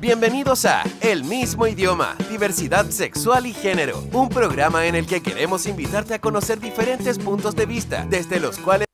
Bienvenidos a El Mismo Idioma, Diversidad Sexual y Género, un programa en el que queremos invitarte a conocer diferentes puntos de vista, desde los cuales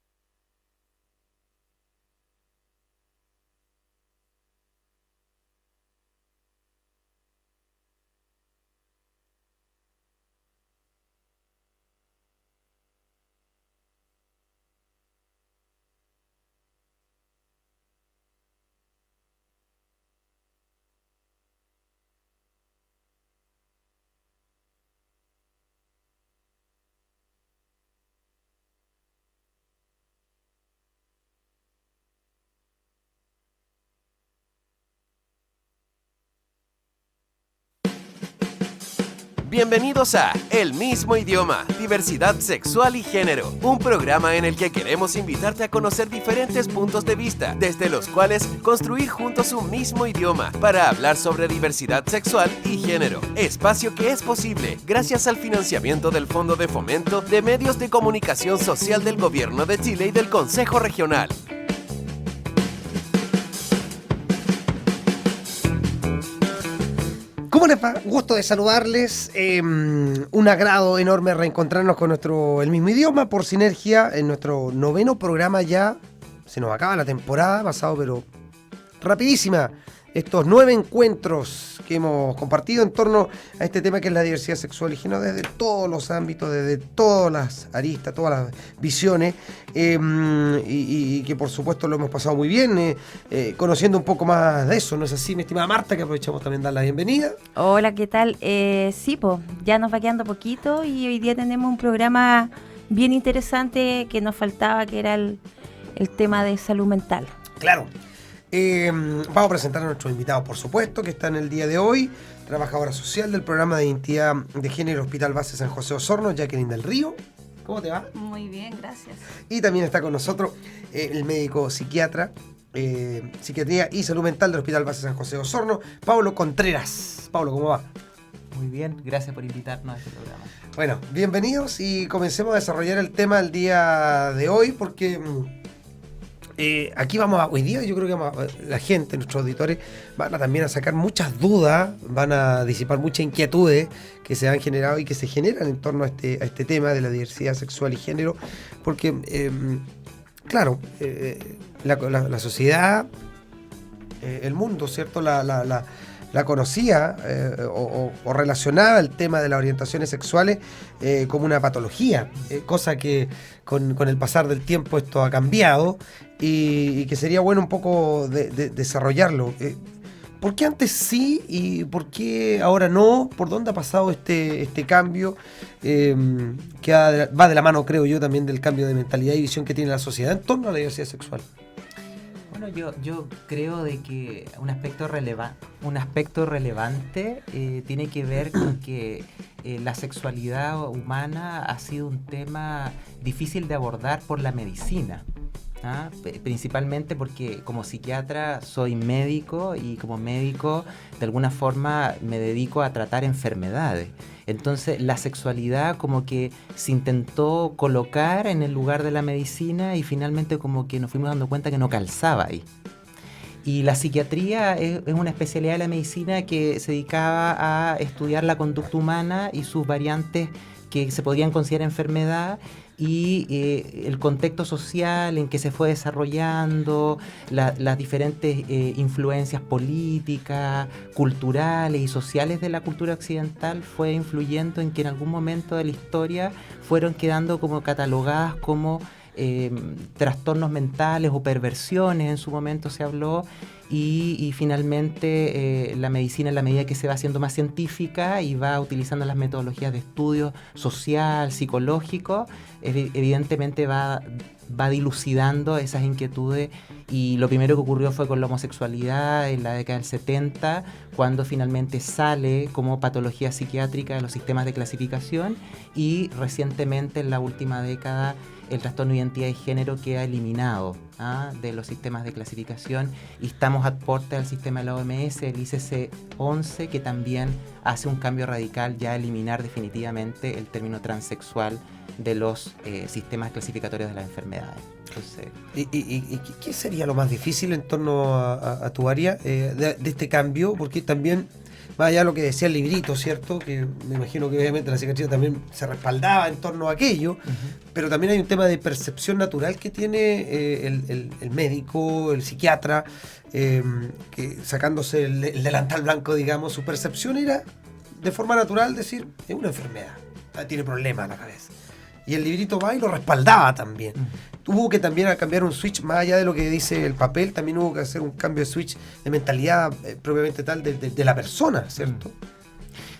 Bienvenidos a El Mismo Idioma, Diversidad Sexual y Género, un programa en el que queremos invitarte a conocer diferentes puntos de vista, desde los cuales construir juntos un mismo idioma para hablar sobre diversidad sexual y género. Espacio que es posible gracias al financiamiento del Fondo de Fomento de Medios de Comunicación Social del Gobierno de Chile y del Consejo Regional. ¿Cómo les va? Gusto de saludarles. Un agrado enorme reencontrarnos con El Mismo Idioma por Sinergia en nuestro 9º programa ya. Se nos acaba la temporada, pasado pero rapidísima. Estos 9 encuentros que hemos compartido en torno a este tema que es la diversidad sexual y género desde todos los ámbitos, desde todas las aristas, todas las visiones, y que por supuesto lo hemos pasado muy bien, conociendo un poco más de eso, ¿no es así, mi estimada Marta? Que aprovechamos también de dar la bienvenida. Hola, ¿qué tal? Sí, ya nos va quedando poquito y hoy día tenemos un programa bien interesante que nos faltaba, que era el tema de salud mental. Claro. Vamos a presentar a nuestros invitados, por supuesto, que están el día de hoy. Trabajadora social del programa de identidad de género Hospital Base San José Osorno, Jacqueline del Río. ¿Cómo te va? Muy bien, gracias. Y también está con nosotros el médico psiquiatra, psiquiatría y salud mental del Hospital Base San José Osorno, Pablo Contreras. Pablo, ¿cómo va? Muy bien, gracias por invitarnos a este programa. Bueno, bienvenidos y comencemos a desarrollar el tema del día de hoy, porque aquí hoy día yo creo que la gente, nuestros auditores, van a también a sacar muchas dudas, van a disipar muchas inquietudes que se han generado y que se generan en torno a este tema de la diversidad sexual y género, porque, claro, la sociedad, el mundo, ¿cierto?, la conocía o relacionaba el tema de las orientaciones sexuales como una patología, cosa que con el pasar del tiempo esto ha cambiado y que sería bueno un poco de desarrollarlo. ¿Por qué antes sí y por qué ahora no? ¿Por dónde ha pasado este cambio que va de la mano, creo yo, también del cambio de mentalidad y visión que tiene la sociedad en torno a la diversidad sexual? Bueno, yo creo de que un aspecto relevante tiene que ver con que la sexualidad humana ha sido un tema difícil de abordar por la medicina. Principalmente porque como psiquiatra soy médico y como médico de alguna forma me dedico a tratar enfermedades. Entonces la sexualidad como que se intentó colocar en el lugar de la medicina y finalmente como que nos fuimos dando cuenta que no calzaba ahí. Y la psiquiatría es una especialidad de la medicina que se dedicaba a estudiar la conducta humana y sus variantes que se podían considerar enfermedad y el contexto social en que se fue desarrollando, las diferentes influencias políticas, culturales y sociales de la cultura occidental fue influyendo en que en algún momento de la historia fueron quedando como catalogadas como trastornos mentales o perversiones, en su momento se habló, y finalmente la medicina, en la medida que se va haciendo más científica y va utilizando las metodologías de estudio social, psicológico, evidentemente va dilucidando esas inquietudes, y lo primero que ocurrió fue con la homosexualidad en la década del 70, cuando finalmente sale como patología psiquiátrica de los sistemas de clasificación, y recientemente en la última década el trastorno de identidad de género queda eliminado de los sistemas de clasificación, y estamos a puerta del sistema de la OMS, el ICC-11, que también hace un cambio radical, ya eliminar definitivamente el término transexual de los sistemas clasificatorios de las enfermedades. Entonces, ¿Y qué sería lo más difícil en torno a tu área de este cambio? Porque también, más allá de lo que decía el librito, ¿cierto? Que me imagino que obviamente la psiquiatría también se respaldaba en torno a aquello, pero también hay un tema de percepción natural que tiene el médico, el psiquiatra, que sacándose el delantal blanco, digamos, su percepción era de forma natural decir, es una enfermedad, tiene problemas en la cabeza. Y el librito va y lo respaldaba también. Hubo que también cambiar un switch, más allá de lo que dice el papel, también hubo que hacer un cambio de switch de mentalidad propiamente tal de la persona, ¿cierto?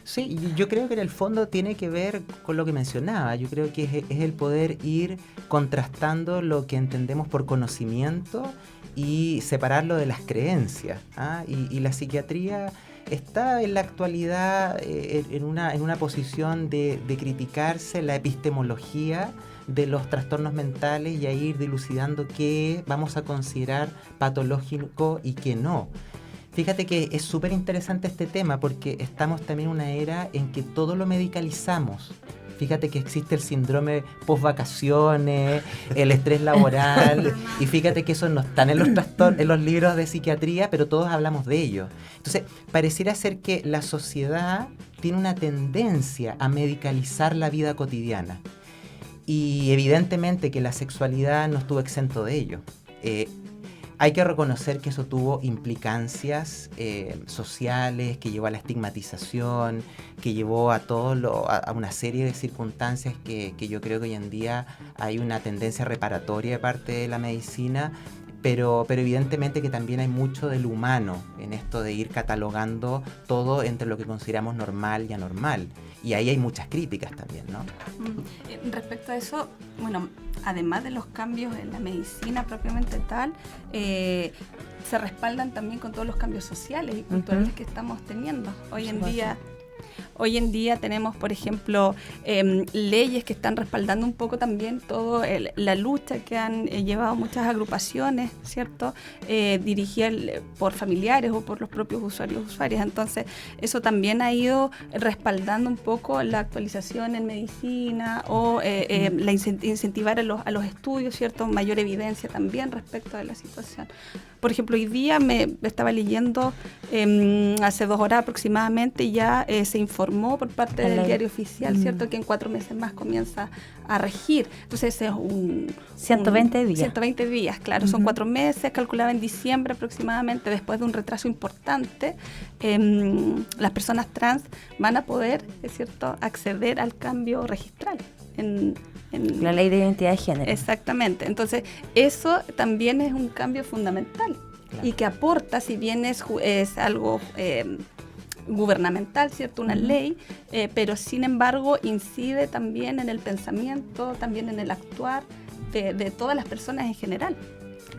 Sí, yo creo que en el fondo tiene que ver con lo que mencionaba. Yo creo que es el poder ir contrastando lo que entendemos por conocimiento y separarlo de las creencias. Y la psiquiatría está en la actualidad en una posición de criticarse la epistemología de los trastornos mentales y a ir dilucidando qué vamos a considerar patológico y qué no. Fíjate que es súper interesante este tema porque estamos también en una era en que todo lo medicalizamos. Fíjate que existe el síndrome post-vacaciones, el estrés laboral, y fíjate que eso no está en los libros de psiquiatría, pero todos hablamos de ello. Entonces, pareciera ser que la sociedad tiene una tendencia a medicalizar la vida cotidiana. Y evidentemente que la sexualidad no estuvo exento de ello. Hay que reconocer que eso tuvo implicancias sociales, que llevó a la estigmatización, que llevó a a una serie de circunstancias que yo creo que hoy en día hay una tendencia reparatoria de parte de la medicina, pero evidentemente que también hay mucho del humano en esto de ir catalogando todo entre lo que consideramos normal y anormal. Y ahí hay muchas críticas también, ¿no? Respecto a eso, bueno, además de los cambios en la medicina propiamente tal, se respaldan también con todos los cambios sociales y culturales que estamos teniendo. Hoy en día tenemos, por ejemplo, leyes que están respaldando un poco también toda la lucha que han llevado muchas agrupaciones, ¿cierto? Dirigidas por familiares o por los propios usuarias. Entonces, eso también ha ido respaldando un poco la actualización en medicina o incentivar a los estudios, ¿cierto? Mayor evidencia también respecto de la situación. Por ejemplo, hoy día me estaba leyendo, hace 2 horas aproximadamente, ya se informó por parte del diario oficial, ¿cierto? Que en 4 meses más comienza a regir. Entonces ese es 120 días. 120 días, claro. Son 4 meses, calculaba en diciembre aproximadamente, después de un retraso importante, las personas trans van a poder, es cierto, acceder al cambio registral en la ley de identidad de género. Exactamente. Entonces, eso también es un cambio fundamental. Claro. Y que aporta, si bien es algo gubernamental, ¿cierto? Una ley, pero sin embargo incide también en el pensamiento, también en el actuar de todas las personas en general.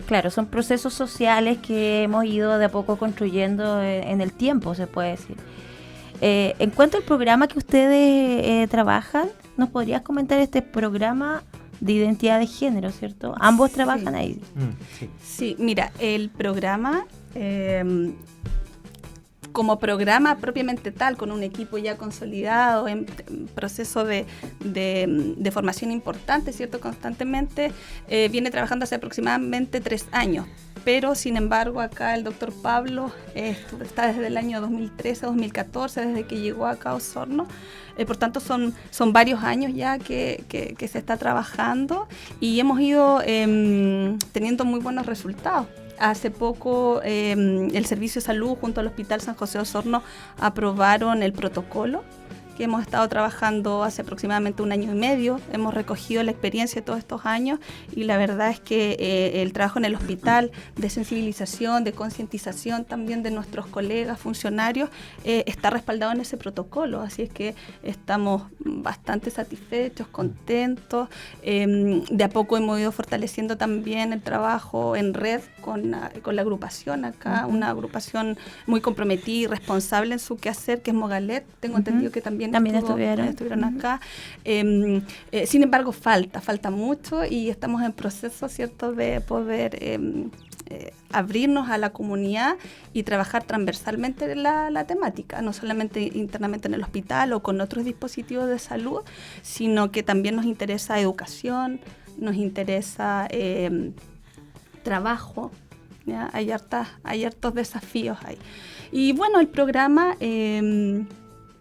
Claro, son procesos sociales que hemos ido de a poco construyendo en el tiempo, se puede decir. En cuanto al programa que ustedes trabajan, ¿nos podrías comentar este programa de identidad de género, cierto? Ambos trabajan ahí. Sí, mira, el programa, como programa propiamente tal, con un equipo ya consolidado, en proceso de formación importante, ¿cierto? Constantemente, viene trabajando hace aproximadamente 3 años. Pero, sin embargo, acá el doctor Pablo está desde el año 2013-2014, desde que llegó acá a Osorno. Por tanto, son varios años ya que se está trabajando y hemos ido teniendo muy buenos resultados. Hace poco el Servicio de Salud junto al Hospital San José de Osorno aprobaron el protocolo que hemos estado trabajando hace aproximadamente 1 año y medio. Hemos recogido la experiencia de todos estos años y la verdad es que el trabajo en el hospital de sensibilización, de concientización también de nuestros colegas, funcionarios, está respaldado en ese protocolo. Así es que estamos bastante satisfechos, contentos. De a poco hemos ido fortaleciendo también el trabajo en red con la agrupación acá, una agrupación muy comprometida y responsable en su quehacer, que es Mogalet. Tengo entendido que también estuvieron acá. Sin embargo, falta mucho y estamos en proceso, ¿cierto?, de poder abrirnos a la comunidad y trabajar transversalmente la temática, no solamente internamente en el hospital o con otros dispositivos de salud, sino que también nos interesa educación, nos interesa trabajo, ¿ya? Hay hartos desafíos ahí. Y bueno, el programa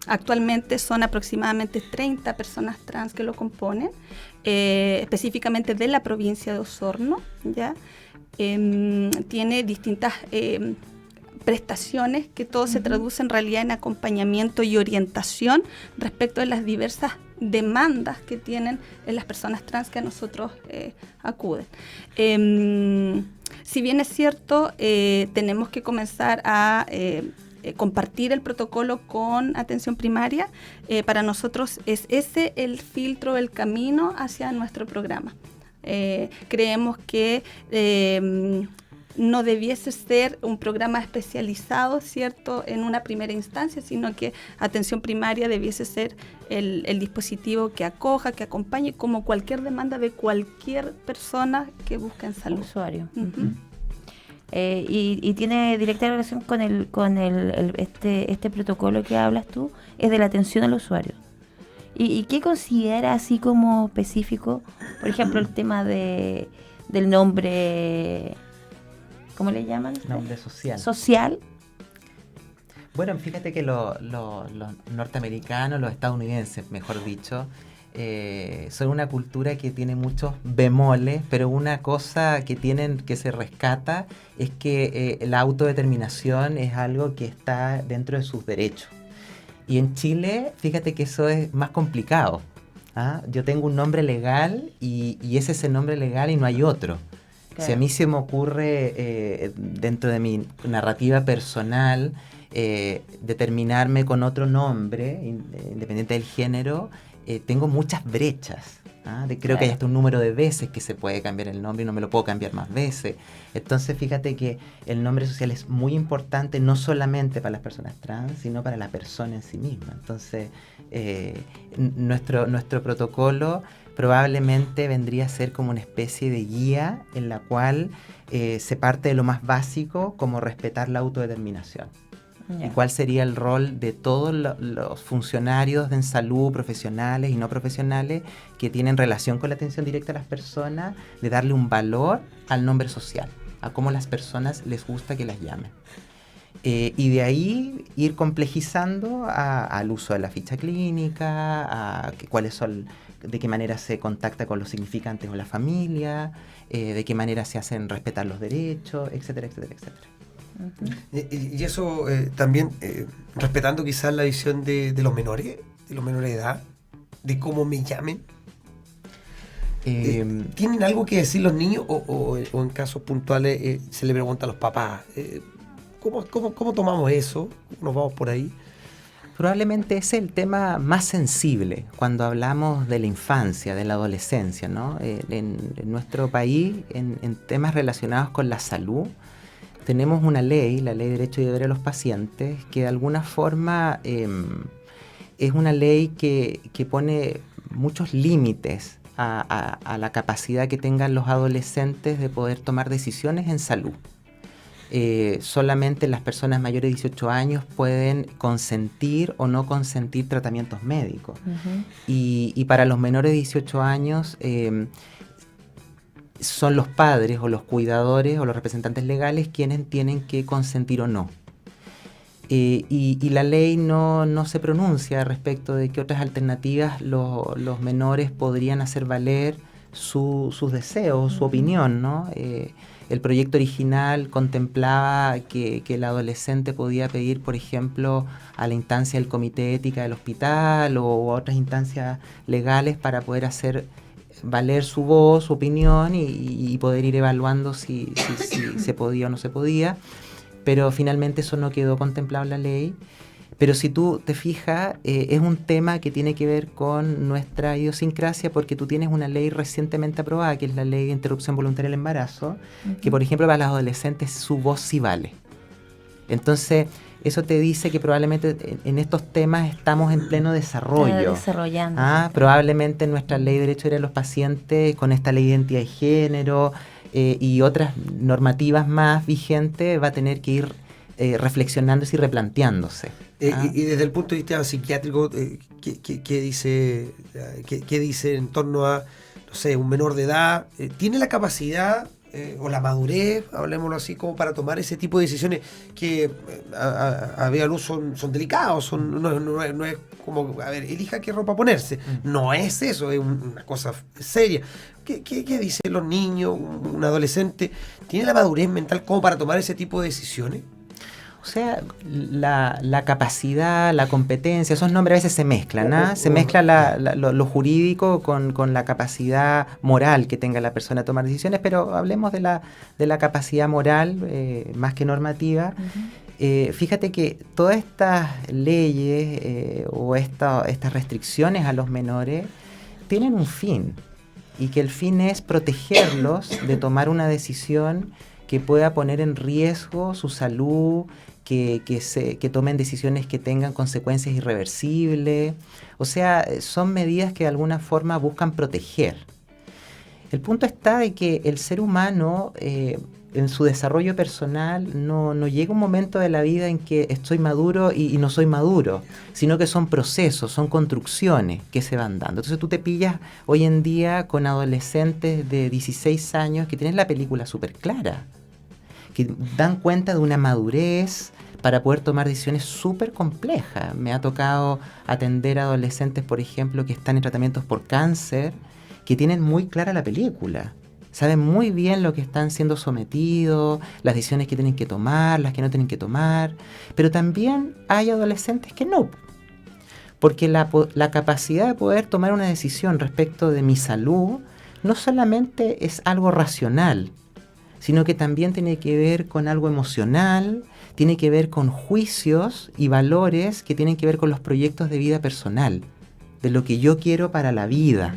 actualmente son aproximadamente 30 personas trans que lo componen, específicamente de la provincia de Osorno, ¿ya? Tiene distintas prestaciones que todo se traduce en realidad en acompañamiento y orientación respecto de las diversas demandas que tienen las personas trans que a nosotros acuden. Si bien es cierto, tenemos que comenzar a compartir el protocolo con atención primaria, para nosotros es ese el filtro, el camino hacia nuestro programa. Creemos que no debiese ser un programa especializado, ¿cierto?, en una primera instancia, sino que atención primaria debiese ser el dispositivo que acoja, que acompañe, como cualquier demanda de cualquier persona que busque en salud. Usuario. Y tiene directa relación con este protocolo que hablas tú, es de la atención al usuario. ¿Y qué considera así como específico? Por ejemplo, el tema del nombre, ¿cómo le llaman? Nombre social. Social. Bueno, fíjate que los norteamericanos, los estadounidenses, mejor dicho, son una cultura que tiene muchos bemoles, pero una cosa que se rescata es que la autodeterminación es algo que está dentro de sus derechos. Y en Chile, fíjate que eso es más complicado. Yo tengo un nombre legal y ese es el nombre legal y no hay otro. Claro. Si a mí se me ocurre, dentro de mi narrativa personal, determinarme con otro nombre, independiente del género, tengo muchas brechas. Creo que hay hasta un número de veces que se puede cambiar el nombre y no me lo puedo cambiar más veces. Entonces fíjate que el nombre social es muy importante, no solamente para las personas trans, sino para la persona en sí misma. Entonces nuestro protocolo probablemente vendría a ser como una especie de guía en la cual se parte de lo más básico, como respetar la autodeterminación. ¿Y cuál sería el rol de todos los funcionarios en salud, profesionales y no profesionales, que tienen relación con la atención directa a las personas, de darle un valor al nombre social, a cómo las personas les gusta que las llamen? Y de ahí ir complejizando al uso de la ficha clínica, de qué manera se contacta con los significantes o la familia, de qué manera se hacen respetar los derechos, etcétera, etcétera, etcétera. Y eso también respetando quizás la visión de los menores de edad, de cómo me llamen. ¿Tienen algo que decir los niños o en casos puntuales se le pregunta a los papás? ¿Cómo tomamos eso? ¿Nos vamos por ahí? Probablemente ese es el tema más sensible cuando hablamos de la infancia, de la adolescencia, ¿no? En nuestro país, en temas relacionados con la salud, tenemos una ley, la Ley de Derecho y Deber de los Pacientes, que de alguna forma es una ley que pone muchos límites a la capacidad que tengan los adolescentes de poder tomar decisiones en salud. Solamente las personas mayores de 18 años pueden consentir o no consentir tratamientos médicos. Uh-huh. Y para los menores de 18 años son los padres o los cuidadores o los representantes legales quienes tienen que consentir o no. Y la ley no se pronuncia respecto de qué otras alternativas los menores podrían hacer valer sus deseos, su opinión, ¿no? El proyecto original contemplaba que el adolescente podía pedir, por ejemplo, a la instancia del comité de ética del hospital o a otras instancias legales para poder hacer valer su voz, su opinión y poder ir evaluando si se podía o no se podía. Pero finalmente eso no quedó contemplado en la ley. Pero si tú te fijas, es un tema que tiene que ver con nuestra idiosincrasia, porque tú tienes una ley recientemente aprobada, que es la Ley de Interrupción Voluntaria del Embarazo, uh-huh, que por ejemplo para los adolescentes su voz sí vale. Entonces, eso te dice que probablemente en estos temas estamos en pleno desarrollo. Desarrollando. Probablemente nuestra Ley de Derecho de los Pacientes, con esta Ley de Identidad de Género, y otras normativas más vigentes, va a tener que ir reflexionándose y replanteándose. Y desde el punto de vista psiquiátrico, ¿qué dice en torno a, no sé, un menor de edad? ¿Tiene la capacidad o la madurez, hablemoslo así, como para tomar ese tipo de decisiones que a vía luz son delicados? No es como, a ver, elija qué ropa ponerse. No es eso, es una cosa seria. ¿Qué dicen los niños, un adolescente? ¿Tiene la madurez mental como para tomar ese tipo de decisiones? O sea, la capacidad, la competencia, esos nombres a veces se mezclan, ¿ah? Se mezcla lo jurídico con la capacidad moral que tenga la persona a tomar decisiones, pero hablemos de la capacidad moral más que normativa. Fíjate que todas estas leyes o estas restricciones a los menores tienen un fin, y que el fin es protegerlos de tomar una decisión que pueda poner en riesgo su salud, que tomen decisiones que tengan consecuencias irreversibles. O sea, son medidas que de alguna forma buscan proteger. El punto está de que el ser humano, en su desarrollo personal, no llega un momento de la vida en que estoy maduro y no soy maduro, sino que son procesos, son construcciones que se van dando. Entonces tú te pillas hoy en día con adolescentes de 16 años que tienen la película súper clara, que dan cuenta de una madurez para poder tomar decisiones súper complejas. Me ha tocado atender a adolescentes, por ejemplo, que están en tratamientos por cáncer, que tienen muy clara la película. Saben muy bien lo que están siendo sometidos, las decisiones que tienen que tomar, las que no tienen que tomar. Pero también hay adolescentes que no. Porque la capacidad de poder tomar una decisión respecto de mi salud no solamente es algo racional, sino que también tiene que ver con algo emocional, tiene que ver con juicios y valores que tienen que ver con los proyectos de vida personal, de lo que yo quiero para la vida.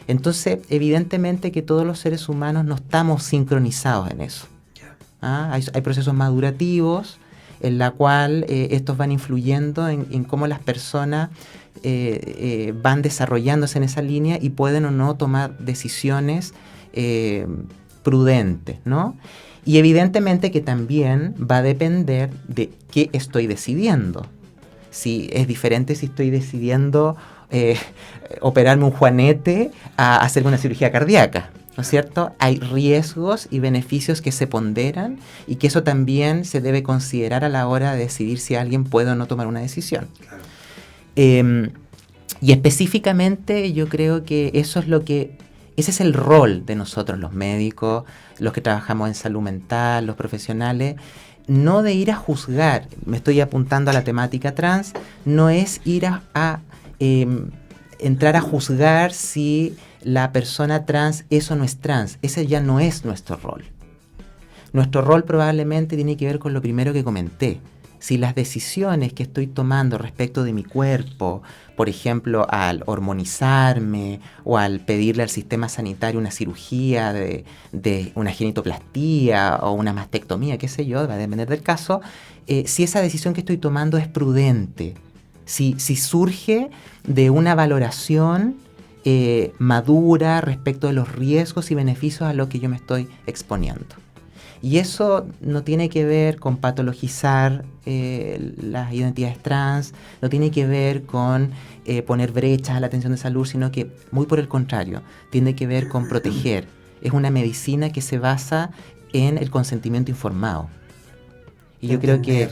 Entonces, evidentemente que todos los seres humanos no estamos sincronizados en eso. Hay procesos madurativos en la cual estos van influyendo en cómo las personas van desarrollándose en esa línea y pueden o no tomar decisiones prudentes, ¿no? Y evidentemente que también va a depender de qué estoy decidiendo. Si es diferente si estoy decidiendo operarme un juanete a hacerme una cirugía cardíaca, ¿no es cierto? Hay riesgos y beneficios que se ponderan y que eso también se debe considerar a la hora de decidir si alguien puede o no tomar una decisión. Claro. Y específicamente yo creo que ese es el rol de nosotros los médicos, los que trabajamos en salud mental, los profesionales, no de ir a juzgar. Me estoy apuntando a la temática trans, no es ir a entrar a juzgar si la persona trans es o no es trans. Ese ya no es nuestro rol. Nuestro rol probablemente tiene que ver con lo primero que comenté. Si las decisiones que estoy tomando respecto de mi cuerpo, por ejemplo, al hormonizarme o al pedirle al sistema sanitario una cirugía de una genitoplastía o una mastectomía, qué sé yo, va a depender del caso, si esa decisión que estoy tomando es prudente, si surge de una valoración madura respecto de los riesgos y beneficios a lo que yo me estoy exponiendo. Y eso no tiene que ver con patologizar las identidades trans, no tiene que ver con poner brechas a la atención de salud, sino que muy por el contrario, tiene que ver con proteger. Es una medicina que se basa en el consentimiento informado. Y yo creo que,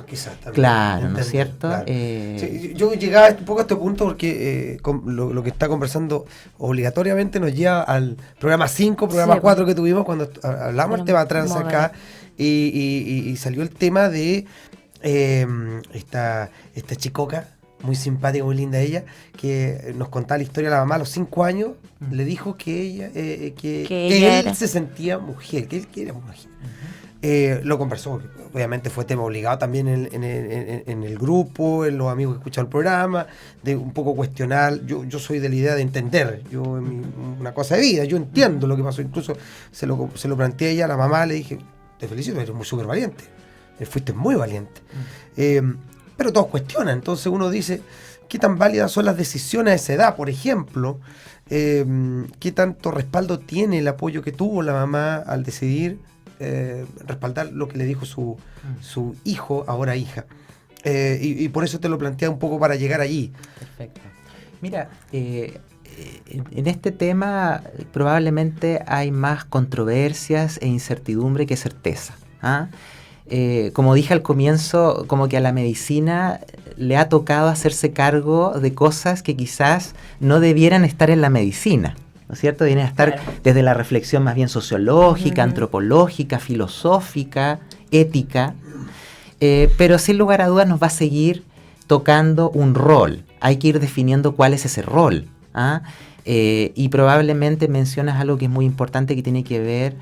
claro, ¿no es cierto? Claro. Sí, yo llegaba un poco a este punto porque lo que está conversando obligatoriamente nos lleva al programa 5, programa 4 que tuvimos cuando hablamos del tema trans acá y salió el tema de esta chicoca, muy simpática, muy linda ella, que nos contaba la historia de la mamá a los 5 años, le dijo que ella que él se sentía mujer, que él quería mujer. Lo conversó, obviamente fue tema obligado también en el grupo, en los amigos que escuchan el programa, de un poco cuestionar. Yo soy de la idea de entender, una cosa de vida, yo entiendo lo que pasó, incluso se lo planteé a ella, a la mamá, le dije, te felicito, eres muy súper valiente, fuiste muy valiente. Pero todos cuestionan, entonces uno dice, qué tan válidas son las decisiones a esa edad, por ejemplo, qué tanto respaldo tiene el apoyo que tuvo la mamá al decidir respaldar lo que le dijo su hijo, ahora hija. Y por eso te lo plantea un poco para llegar allí. Perfecto. Mira, en este tema probablemente hay más controversias e incertidumbre que certeza. Como dije al comienzo, como que a la medicina le ha tocado hacerse cargo de cosas que quizás no debieran estar en la medicina, ¿no es cierto? Deben estar desde la reflexión más bien sociológica, antropológica, filosófica, ética, pero sin lugar a dudas nos va a seguir tocando un rol. Hay que ir definiendo cuál es ese rol. Y probablemente mencionas algo que es muy importante, que tiene que ver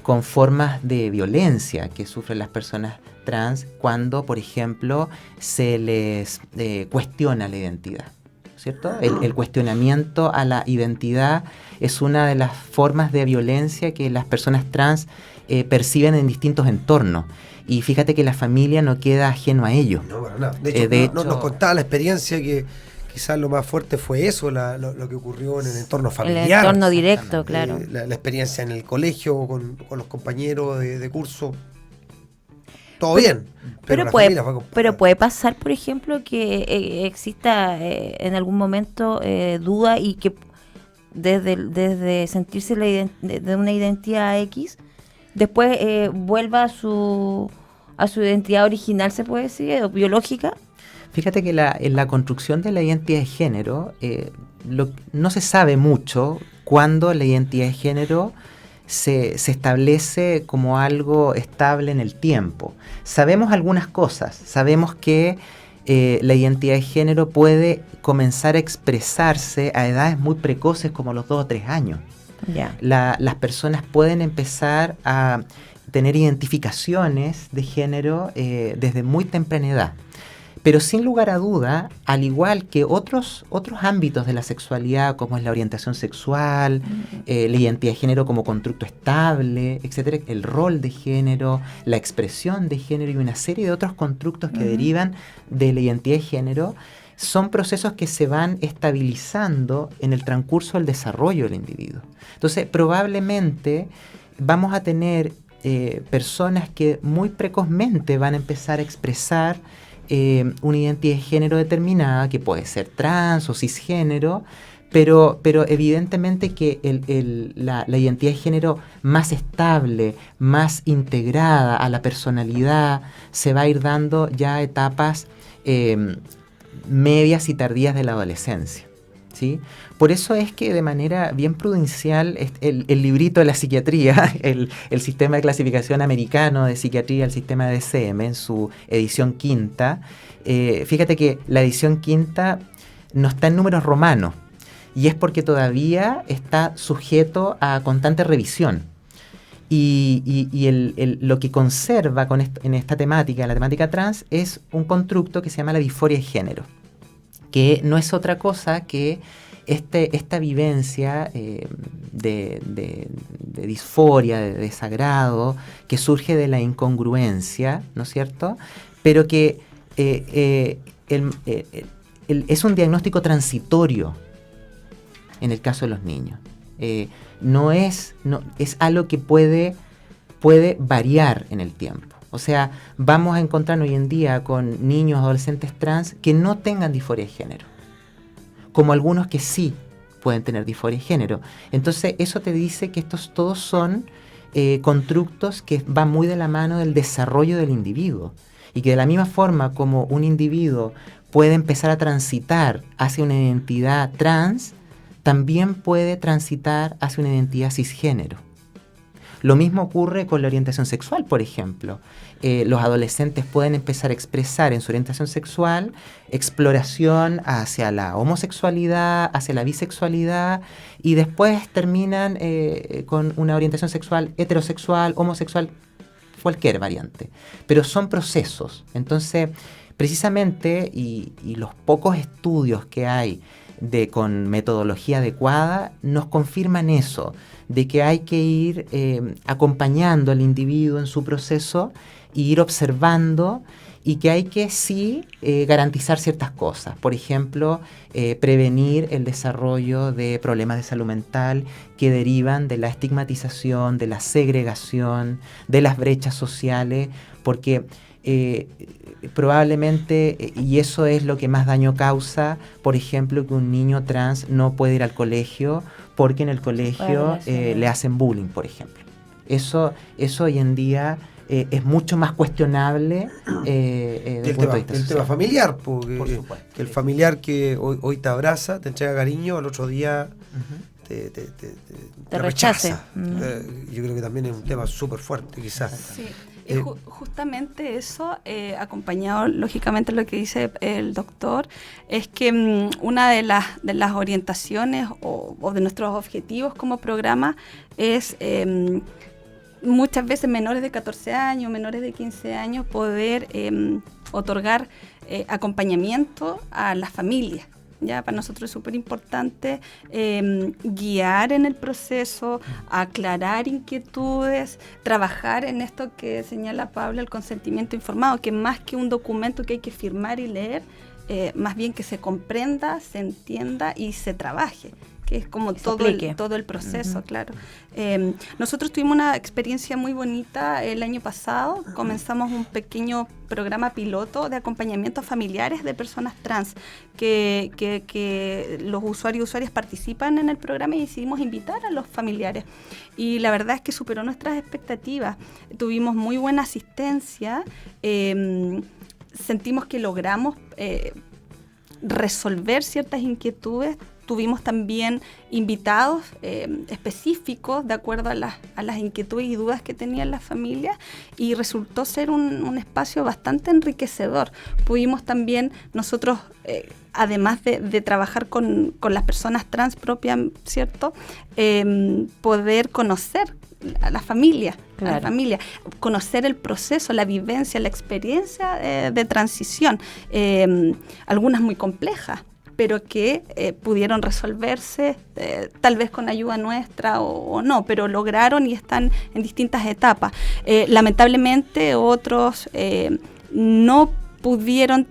con formas de violencia que sufren las personas trans cuando, por ejemplo, se les cuestiona la identidad, ¿cierto? El cuestionamiento a la identidad es una de las formas de violencia que las personas trans perciben en distintos entornos. Y fíjate que la familia no queda ajeno a ello. No, para nada. De hecho, nos contaba la experiencia que quizás lo más fuerte fue eso, lo que ocurrió en el entorno familiar. El entorno directo, claro. La experiencia en el colegio, con los compañeros de curso. Todo bien, pero la familia fue complicada. Pero puede pasar, por ejemplo, que exista en algún momento duda y que desde sentirse de una identidad X, después vuelva a su identidad original, se puede decir, o biológica. Fíjate que en la construcción de la identidad de género no se sabe mucho cuándo la identidad de género se establece como algo estable en el tiempo. Sabemos algunas cosas. Sabemos que la identidad de género puede comenzar a expresarse a edades muy precoces como los 2 o 3 años. Yeah. Las personas pueden empezar a tener identificaciones de género desde muy temprana edad. Pero sin lugar a duda, al igual que otros ámbitos de la sexualidad, como es la orientación sexual, la identidad de género como constructo estable, etcétera, el rol de género, la expresión de género y una serie de otros constructos que derivan de la identidad de género, son procesos que se van estabilizando en el transcurso del desarrollo del individuo. Entonces, probablemente vamos a tener personas que muy precozmente van a empezar a expresar una identidad de género determinada, que puede ser trans o cisgénero, pero evidentemente que la identidad de género más estable, más integrada a la personalidad, se va a ir dando ya a etapas medias y tardías de la adolescencia, ¿sí? Por eso es que de manera bien prudencial el librito de la psiquiatría, el sistema de clasificación americano de psiquiatría, el sistema de DSM, en su edición quinta, fíjate que la edición quinta no está en números romanos, y es porque todavía está sujeto a constante revisión. Y lo que conserva en esta temática, la temática trans, es un constructo que se llama la disforia de género, que no es otra cosa que esta vivencia de disforia, de desagrado, que surge de la incongruencia, ¿no es cierto? Pero que es un diagnóstico transitorio en el caso de los niños. Es algo que puede variar en el tiempo. O sea, vamos a encontrar hoy en día con niños, adolescentes trans que no tengan disforia de género, como algunos que sí pueden tener disforia de género. Entonces, eso te dice que estos todos son constructos que van muy de la mano del desarrollo del individuo, y que de la misma forma como un individuo puede empezar a transitar hacia una identidad trans, también puede transitar hacia una identidad cisgénero. Lo mismo ocurre con la orientación sexual, por ejemplo. Los adolescentes pueden empezar a expresar en su orientación sexual exploración hacia la homosexualidad, hacia la bisexualidad, y después terminan con una orientación sexual heterosexual, homosexual, cualquier variante. Pero son procesos. Entonces, precisamente, y los pocos estudios que hay con metodología adecuada nos confirman eso, de que hay que ir acompañando al individuo en su proceso e ir observando y que hay que sí garantizar ciertas cosas. Por ejemplo, prevenir el desarrollo de problemas de salud mental que derivan de la estigmatización, de la segregación, de las brechas sociales, porque probablemente, y eso es lo que más daño causa, por ejemplo, que un niño trans no puede ir al colegio porque en el colegio le hacen bullying, por ejemplo. Eso hoy en día es mucho más cuestionable desde el punto de vista el social. tema familiar, porque Por supuesto, que el sí. familiar que hoy te abraza, te entrega cariño, al otro día te rechace. rechaza. Yo creo que también es un tema súper fuerte, quizás. Sí, y justamente eso, acompañado lógicamente lo que dice el doctor, es que una de las orientaciones o de nuestros objetivos como programa es muchas veces menores de 14 años, menores de 15 años, poder otorgar acompañamiento a las familias. Ya, para nosotros es súper importante guiar en el proceso, aclarar inquietudes, trabajar en esto que señala Pablo, el consentimiento informado, que más que un documento que hay que firmar y leer, más bien que se comprenda, se entienda y se trabaje, que es como todo el proceso, claro. Nosotros tuvimos una experiencia muy bonita el año pasado. Comenzamos un pequeño programa piloto de acompañamiento a familiares de personas trans, que los usuarios y usuarias participan en el programa y decidimos invitar a los familiares. Y la verdad es que superó nuestras expectativas. Tuvimos muy buena asistencia, sentimos que logramos resolver ciertas inquietudes. Tuvimos también invitados específicos de acuerdo a las inquietudes y dudas que tenían las familias, y resultó ser un espacio bastante enriquecedor. Pudimos también nosotros, además de trabajar con las personas trans propias, ¿cierto?, poder conocer a la familia, claro, a la familia, conocer el proceso, la vivencia, la experiencia de transición, algunas muy complejas, pero que pudieron resolverse, tal vez con ayuda nuestra o no, pero lograron y están en distintas etapas. Lamentablemente otros no pudieron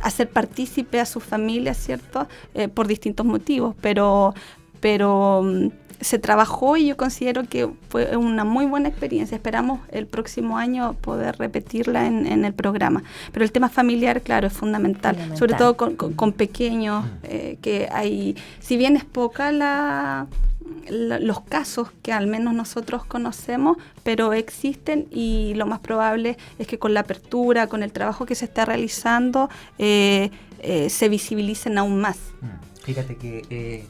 hacer partícipe a sus familias, ¿cierto?, por distintos motivos, pero se trabajó y yo considero que fue una muy buena experiencia. Esperamos el próximo año poder repetirla en el programa. Pero el tema familiar, claro, es fundamental. Sobre todo con pequeños, que hay, si bien es poca los casos que al menos nosotros conocemos, pero existen, y lo más probable es que con la apertura, con el trabajo que se está realizando, se visibilicen aún más. Fíjate que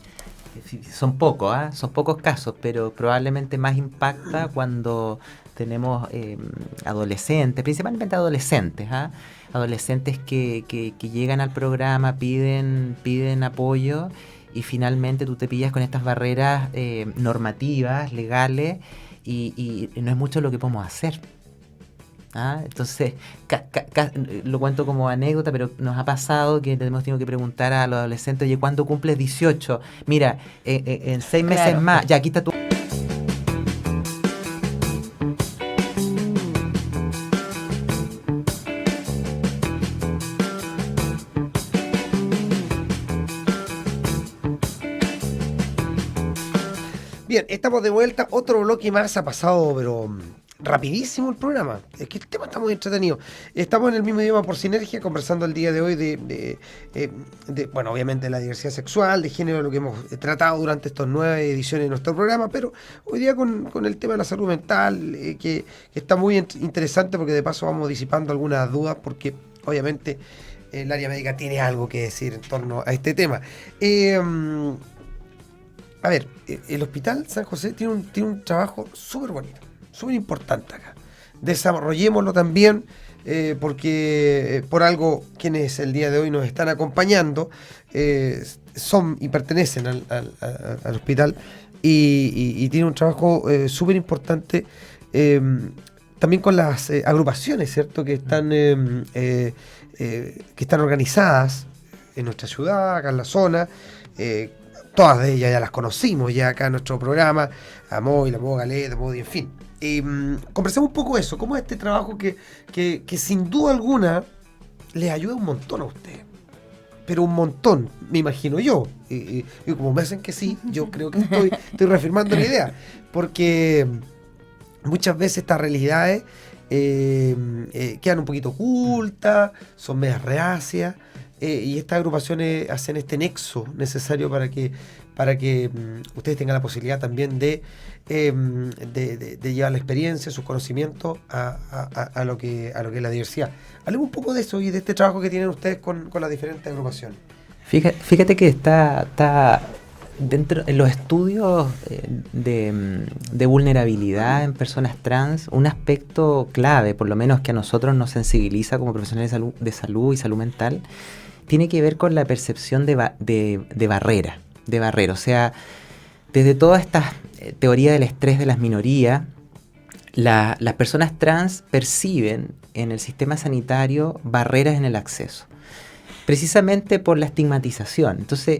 son pocos casos, pero probablemente más impacta cuando tenemos adolescentes, principalmente adolescentes, adolescentes que llegan al programa, piden apoyo, y finalmente tú te pillas con estas barreras normativas, legales, y no es mucho lo que podemos hacer. Entonces, lo cuento como anécdota, pero nos ha pasado que hemos tenido que preguntar a los adolescentes: oye, ¿cuándo cumples 18? Mira, en 6 meses más, ya, aquí está tu... Bien, estamos de vuelta. Otro bloque más ha pasado, pero rapidísimo el programa. Es que el tema está muy entretenido. Estamos en el mismo idioma por Sinergia, conversando el día de hoy de bueno, obviamente la diversidad sexual, de género, lo que hemos tratado durante estas 9 ediciones de nuestro programa, pero hoy día con el tema de la salud mental, que está muy interesante, porque de paso vamos disipando algunas dudas, porque obviamente el área médica tiene algo que decir en torno a este tema. A ver, el Hospital San José tiene un trabajo súper bonito, súper importante acá. Desarrollémoslo también, porque por algo quienes el día de hoy nos están acompañando son y pertenecen al hospital, y tiene un trabajo súper importante, también con las agrupaciones, ¿cierto?, que están organizadas en nuestra ciudad, acá en la zona. Todas de ellas ya las conocimos ya acá en nuestro programa, a Moy, la Modo Galet, a Modi, en fin. Conversemos un poco eso, cómo es este trabajo que sin duda alguna les ayuda un montón a ustedes. Pero un montón, me imagino yo. Y como me hacen que sí, yo creo que estoy reafirmando la idea. Porque muchas veces estas realidades quedan un poquito ocultas, son medias reacias, y estas agrupaciones hacen este nexo necesario para que ustedes tengan la posibilidad también de llevar la experiencia, sus conocimientos a lo que es la diversidad. Hablemos un poco de eso y de este trabajo que tienen ustedes con las diferentes agrupaciones. Fíjate que está dentro en los estudios de vulnerabilidad en personas trans, un aspecto clave, por lo menos que a nosotros nos sensibiliza como profesionales de salud y salud mental, tiene que ver con la percepción de barrera. O sea, desde toda esta teoría del estrés de las minorías, las personas trans perciben en el sistema sanitario barreras en el acceso, precisamente por la estigmatización. Entonces,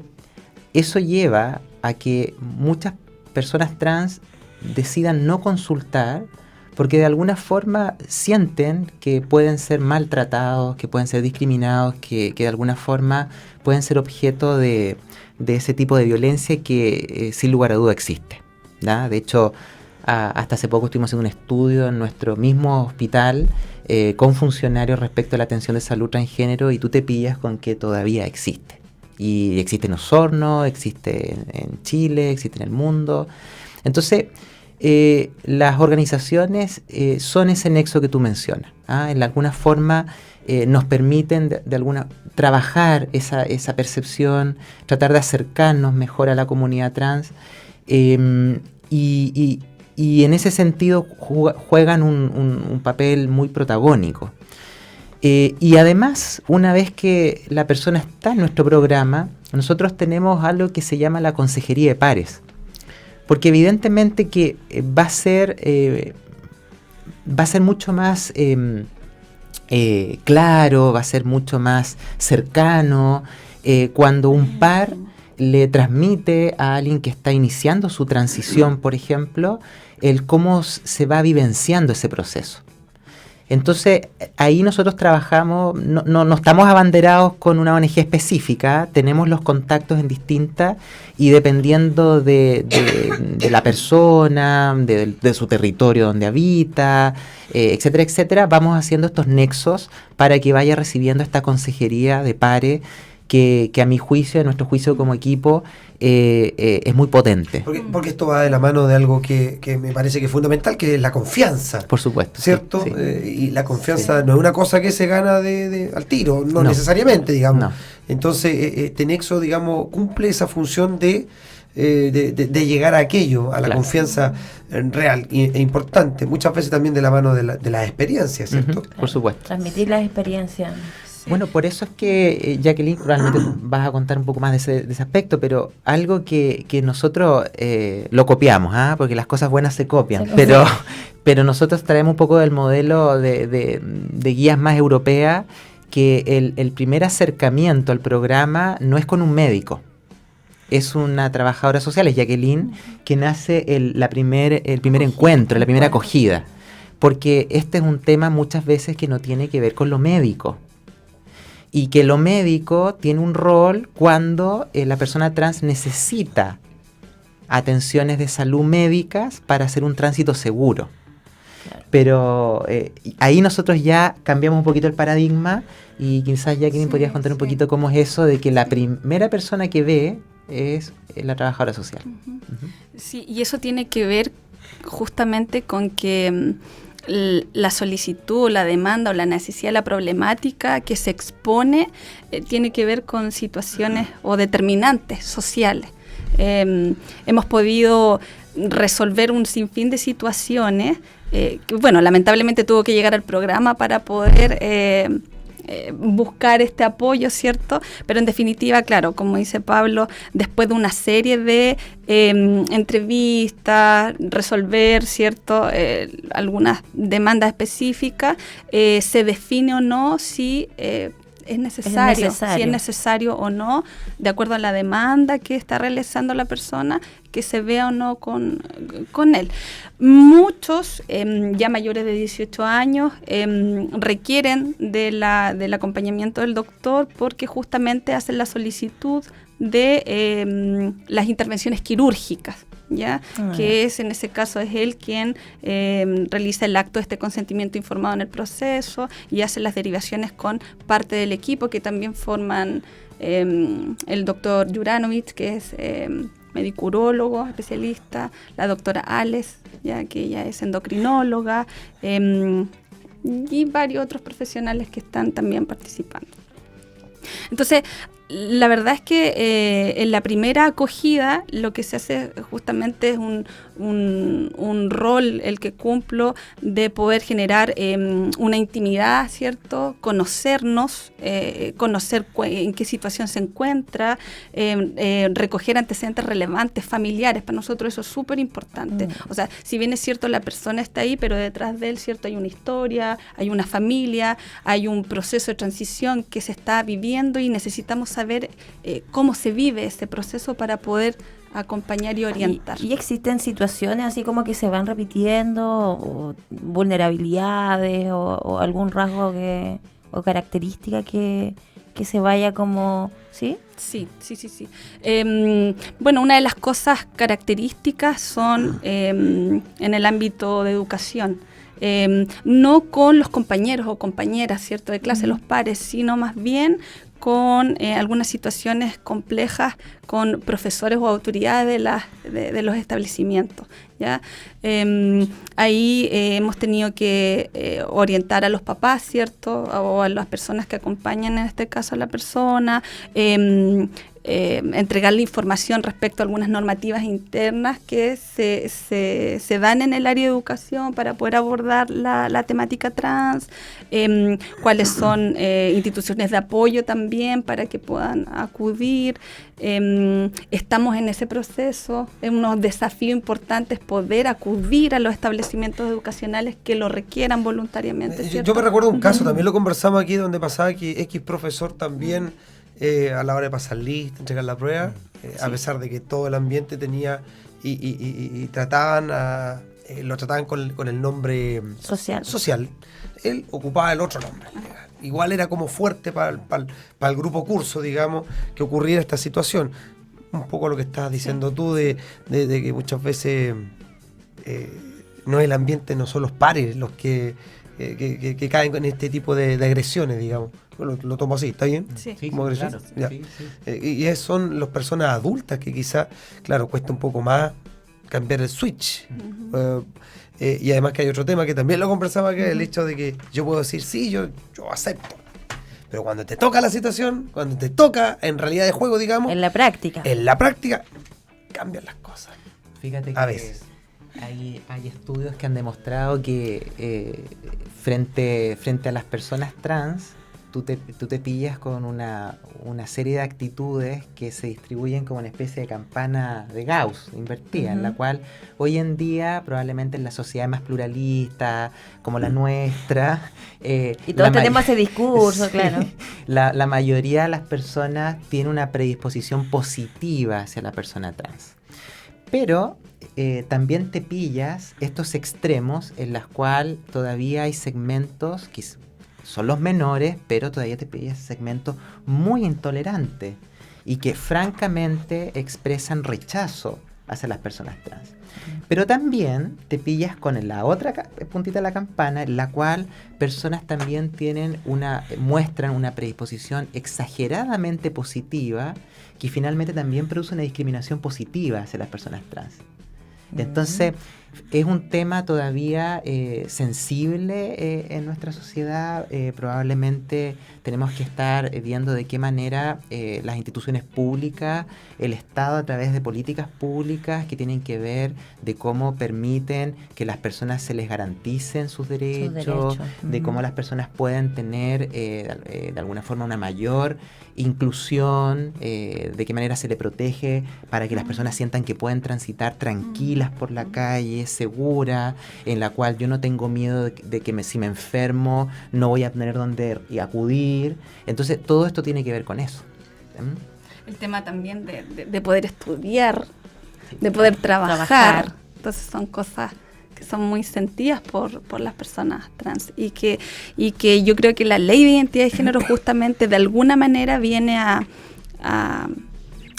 eso lleva a que muchas personas trans decidan no consultar porque de alguna forma sienten que pueden ser maltratados, que pueden ser discriminados, que de alguna forma pueden ser objeto de ese tipo de violencia que sin lugar a duda existe, ¿ya? De hecho, hasta hace poco estuvimos haciendo un estudio en nuestro mismo hospital con funcionarios respecto a la atención de salud transgénero y tú te pillas con que todavía existe. Y existe en Osorno, existe en Chile, existe en el mundo. Entonces, las organizaciones son ese nexo que tú mencionas. En alguna forma nos permiten trabajar esa percepción, tratar de acercarnos mejor a la comunidad trans y en ese sentido juegan un papel muy protagónico. Y además, una vez que la persona está en nuestro programa, nosotros tenemos algo que se llama la consejería de pares. Porque evidentemente que va a ser mucho más claro, va a ser mucho más cercano cuando un par le transmite a alguien que está iniciando su transición, por ejemplo, el cómo se va vivenciando ese proceso. Entonces, ahí nosotros trabajamos, no estamos abanderados con una ONG específica, tenemos los contactos en distintas y dependiendo de la persona, de su territorio donde habita, etcétera, etcétera, vamos haciendo estos nexos para que vaya recibiendo esta consejería de pares que a mi juicio, a nuestro juicio como equipo, es muy potente. Porque esto va de la mano de algo que me parece que es fundamental, que es la confianza. Por supuesto. ¿Cierto? Sí. Y la confianza no es una cosa que se gana al tiro, no necesariamente, digamos. No. Entonces, este nexo, digamos, cumple esa función de llegar a aquello, a la confianza real e importante, muchas veces también de la mano de las experiencias, ¿cierto? Por supuesto. Transmitir las experiencias. Bueno, por eso es que, Jacqueline, probablemente vas a contar un poco más de ese aspecto, pero algo que nosotros lo copiamos, porque las cosas buenas se copian, pero nosotros traemos un poco del modelo de guías más europeas, que el primer acercamiento al programa no es con un médico, es una trabajadora social, es Jacqueline, quien hace el primer encuentro, la primera acogida, porque este es un tema muchas veces que no tiene que ver con lo médico. Y que lo médico tiene un rol cuando la persona trans necesita atenciones de salud médicas para hacer un tránsito seguro. Claro. Pero ahí nosotros ya cambiamos un poquito el paradigma y quizás Jacqueline podrías contar un poquito cómo es eso de que la primera persona que ve es la trabajadora social. Sí, y eso tiene que ver justamente con que la solicitud, la demanda o la necesidad, la problemática que se expone tiene que ver con situaciones o determinantes sociales. Hemos podido resolver un sinfín de situaciones que, bueno, lamentablemente tuvo que llegar al programa para poder buscar este apoyo, ¿cierto? Pero en definitiva, claro, como dice Pablo, después de una serie de entrevistas, resolver, ¿cierto? Algunas demandas específicas, se define o no si es necesario, necesario. si es necesario o no, de acuerdo a la demanda que está realizando la persona, que se vea o no con él. Muchos, ya mayores de 18 años, requieren del acompañamiento del doctor porque justamente hacen la solicitud de las intervenciones quirúrgicas. ¿Ya? Que es, en ese caso, es él quien realiza el acto de este consentimiento informado en el proceso y hace las derivaciones con parte del equipo que también forman el doctor Juranovic, que es médico urólogo especialista, la doctora Ales, ya que ella es endocrinóloga, y varios otros profesionales que están también participando. Entonces, la verdad es que en la primera acogida lo que se hace justamente es un rol el que cumplo de poder generar una intimidad, ¿cierto? Conocernos, conocer en qué situación se encuentra, recoger antecedentes relevantes, familiares. Para nosotros eso es súper importante. O sea, si bien es cierto la persona está ahí, pero detrás de él, ¿cierto? Hay una historia, hay una familia, hay un proceso de transición que se está viviendo y necesitamos saber cómo se vive ese proceso para poder acompañar y orientar. ¿Y existen situaciones así como que se van repitiendo, o vulnerabilidades, o algún rasgo o característica que se vaya como... ¿Sí? Sí. Bueno, una de las cosas características son en el ámbito de educación. No con los compañeros o compañeras, ¿cierto?, de clase, los pares, sino más bien con algunas situaciones complejas con profesores o autoridades de los establecimientos, ¿ya? Ahí hemos tenido que orientar a los papás, ¿cierto?, o a las personas que acompañan, en este caso a la persona, entregarle información respecto a algunas normativas internas que se dan en el área de educación para poder abordar la temática trans, cuáles son instituciones de apoyo también para que puedan acudir. Estamos en ese proceso, es unos desafíos importantes poder acudir a los establecimientos educacionales que lo requieran voluntariamente, ¿cierto? Yo me recuerdo un caso, también lo conversamos aquí, donde pasaba que X profesor también a la hora de pasar lista, entregar la prueba, a pesar de que todo el ambiente tenía y trataban lo trataban con el nombre social, él ocupaba el otro nombre. Igual era como fuerte para el grupo curso, digamos, que ocurriera esta situación. Un poco lo que estabas diciendo tú de que muchas veces no es el ambiente, no son los pares los que caen con este tipo de agresiones, digamos. Lo tomo así, ¿está bien? Sí. ¿Como agresión? Claro. Ya. Sí. Y son las personas adultas que quizás, claro, cuesta un poco más cambiar el switch. Y además que hay otro tema que también lo conversaba, que es el hecho de que yo puedo decir, sí, yo acepto. Pero cuando te toca la situación, cuando te toca en realidad de juego, digamos, En la práctica. cambian las cosas. Fíjate que A veces. hay estudios que han demostrado que frente a las personas trans, tú te pillas con una serie de actitudes que se distribuyen como una especie de campana de Gauss invertida, en la cual hoy en día, probablemente en la sociedad más pluralista, como la nuestra... y todos tenemos ese discurso, sí, claro. La mayoría de las personas tiene una predisposición positiva hacia la persona trans. Pero también te pillas estos extremos en los cuales todavía hay segmentos que son los menores, pero todavía te pillas segmentos muy intolerantes y que francamente expresan rechazo hacia las personas trans. Pero también te pillas con la otra puntita de la campana, en la cual personas también muestran una predisposición exageradamente positiva, que finalmente también produce una discriminación positiva hacia las personas trans. Entonces, es un tema todavía sensible en nuestra sociedad. Probablemente tenemos que estar viendo de qué manera las instituciones públicas, el Estado, a través de políticas públicas que tienen que ver de cómo permiten que las personas se les garanticen sus derechos, de cómo las personas puedan tener de alguna forma una mayor inclusión, de qué manera se le protege para que las personas sientan que pueden transitar tranquilas por la calle, que es segura, en la cual yo no tengo miedo de que si me enfermo no voy a tener dónde acudir. Entonces todo esto tiene que ver con eso. El tema también de poder estudiar, de poder trabajar. Entonces son cosas que son muy sentidas por las personas trans y que yo creo que la ley de identidad de género justamente de alguna manera viene a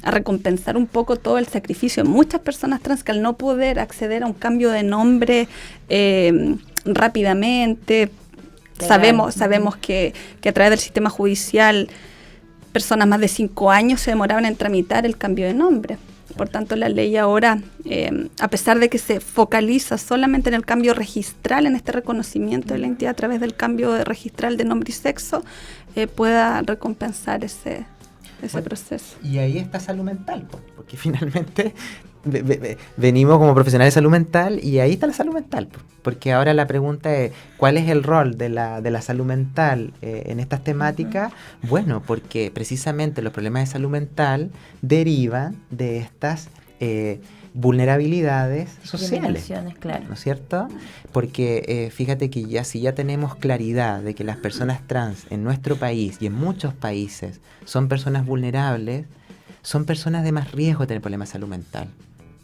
recompensar un poco todo el sacrificio de muchas personas trans que al no poder acceder a un cambio de nombre rápidamente, sabemos que a través del sistema judicial personas más de 5 años se demoraban en tramitar el cambio de nombre. Por tanto, la ley ahora, a pesar de que se focaliza solamente en el cambio registral, en este reconocimiento de la identidad a través del cambio registral de nombre y sexo, pueda recompensar ese proceso. Y ahí está salud mental, porque finalmente venimos como profesionales de salud mental y ahí está la salud mental, porque ahora la pregunta es ¿cuál es el rol de la salud mental en estas temáticas? Bueno, porque precisamente los problemas de salud mental derivan de estas vulnerabilidades sociales, claro. ¿no es cierto? Porque fíjate que si ya tenemos claridad de que las personas trans en nuestro país y en muchos países son personas vulnerables, son personas de más riesgo de tener problemas de salud mental.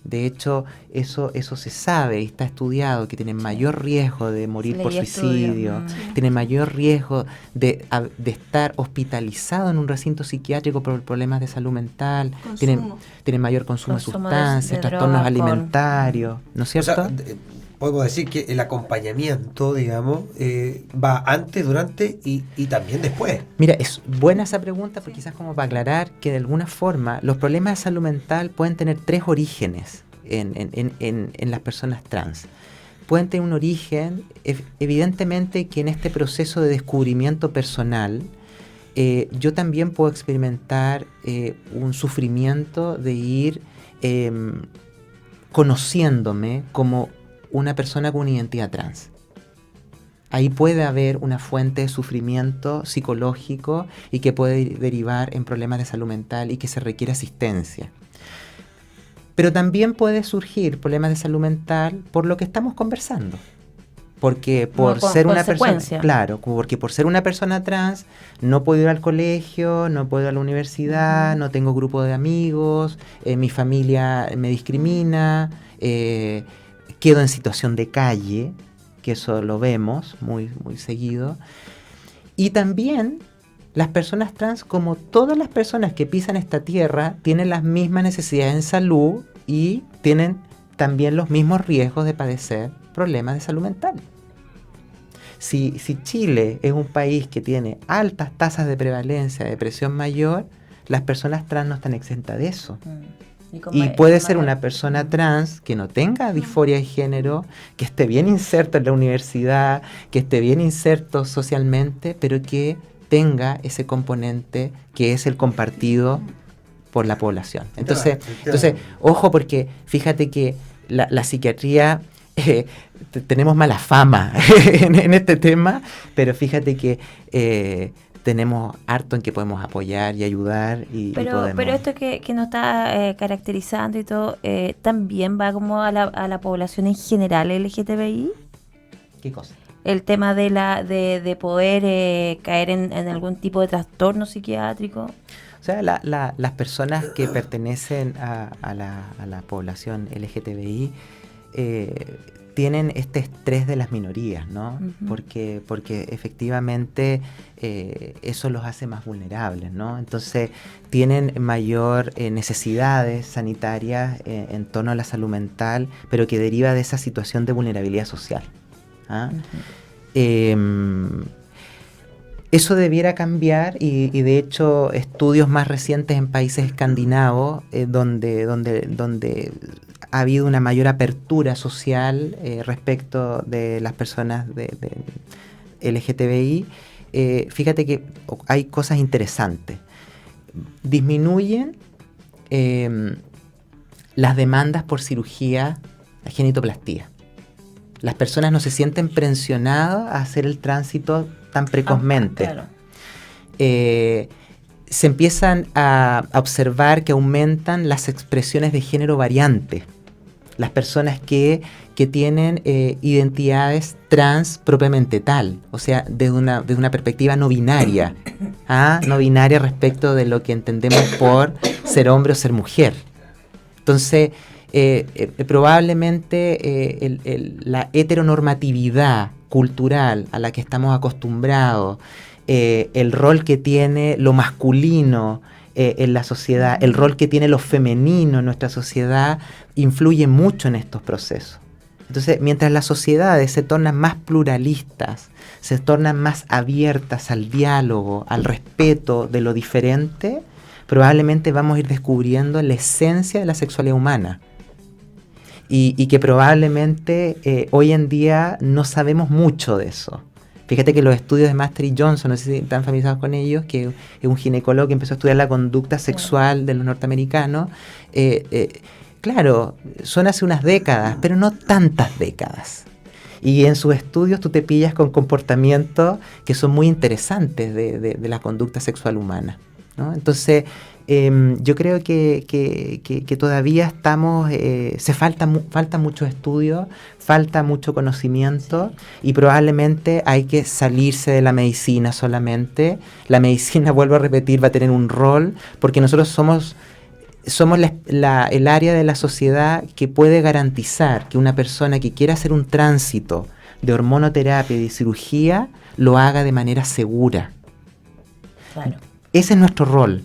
De hecho, eso se sabe y está estudiado, que tienen mayor riesgo de morir por suicidio, tienen mayor riesgo de estar hospitalizado en un recinto psiquiátrico por problemas de salud mental, tienen mayor consumo de sustancias, trastornos alimentarios, ¿no es cierto? O sea, podemos decir que el acompañamiento, digamos, va antes, durante y también después. Mira, es buena esa pregunta, porque quizás como para aclarar que de alguna forma los problemas de salud mental pueden tener 3 orígenes en las personas trans. Pueden tener un origen, evidentemente que en este proceso de descubrimiento personal, yo también puedo experimentar un sufrimiento de ir conociéndome como una persona con una identidad trans. Ahí puede haber una fuente de sufrimiento psicológico y que puede derivar en problemas de salud mental y que se requiere asistencia. Pero también puede surgir problemas de salud mental por lo que estamos conversando. Porque por ser una persona, claro, porque por ser una persona trans no puedo ir al colegio, no puedo ir a la universidad, no tengo grupo de amigos, mi familia me discrimina, quedo en situación de calle, que eso lo vemos muy, muy seguido. Y también las personas trans, como todas las personas que pisan esta tierra, tienen las mismas necesidades en salud y tienen también los mismos riesgos de padecer problemas de salud mental. Si Chile es un país que tiene altas tasas de prevalencia de depresión mayor, las personas trans no están exentas de eso. Y puede ser una persona trans que no tenga disforia de género, que esté bien inserto en la universidad, que esté bien inserto socialmente, pero que tenga ese componente que es el compartido por la población. Entonces ojo, porque fíjate que la psiquiatría, tenemos mala fama en este tema, pero fíjate que tenemos harto en que podemos apoyar y ayudar pero esto que nos está caracterizando y todo, también va como a la población en general LGTBI. ¿Qué cosa? El tema de poder caer en algún tipo de trastorno psiquiátrico. O sea, las personas que pertenecen a la población LGTBI tienen este estrés de las minorías, ¿no? Uh-huh. Porque efectivamente eso los hace más vulnerables, ¿no? Entonces tienen mayor necesidades sanitarias en torno a la salud mental, pero que deriva de esa situación de vulnerabilidad social. ¿Ah? Uh-huh. Eso debiera cambiar y de hecho estudios más recientes en países escandinavos donde ha habido una mayor apertura social respecto de las personas de LGTBI. Fíjate que hay cosas interesantes. Disminuyen las demandas por cirugía a genitoplastía. Las personas no se sienten presionadas a hacer el tránsito tan precozmente. Claro. Se empiezan a observar que aumentan las expresiones de género variante. las personas que tienen identidades trans propiamente tal, o sea, desde una perspectiva no binaria, no binaria respecto de lo que entendemos por ser hombre o ser mujer. Entonces, probablemente la heteronormatividad cultural a la que estamos acostumbrados, el rol que tiene lo masculino en la sociedad, el rol que tiene lo femenino en nuestra sociedad, influye mucho en estos procesos. Entonces, mientras las sociedades se tornan más pluralistas, se tornan más abiertas al diálogo, al respeto de lo diferente, probablemente vamos a ir descubriendo la esencia de la sexualidad humana. Y que probablemente hoy en día no sabemos mucho de eso. Fíjate que los estudios de Master y Johnson, no sé si están familiarizados con ellos, que es un ginecólogo que empezó a estudiar la conducta sexual de los norteamericanos. Claro, son hace unas décadas, pero no tantas décadas. Y en sus estudios tú te pillas con comportamientos que son muy interesantes de la conducta sexual humana, ¿no? Entonces, yo creo que todavía estamos, falta mucho estudio, falta mucho conocimiento, y probablemente hay que salirse de la medicina solamente. La medicina, vuelvo a repetir, va a tener un rol, porque nosotros somos el área de la sociedad que puede garantizar que una persona que quiera hacer un tránsito de hormonoterapia y de cirugía lo haga de manera segura. Claro. Ese es nuestro rol.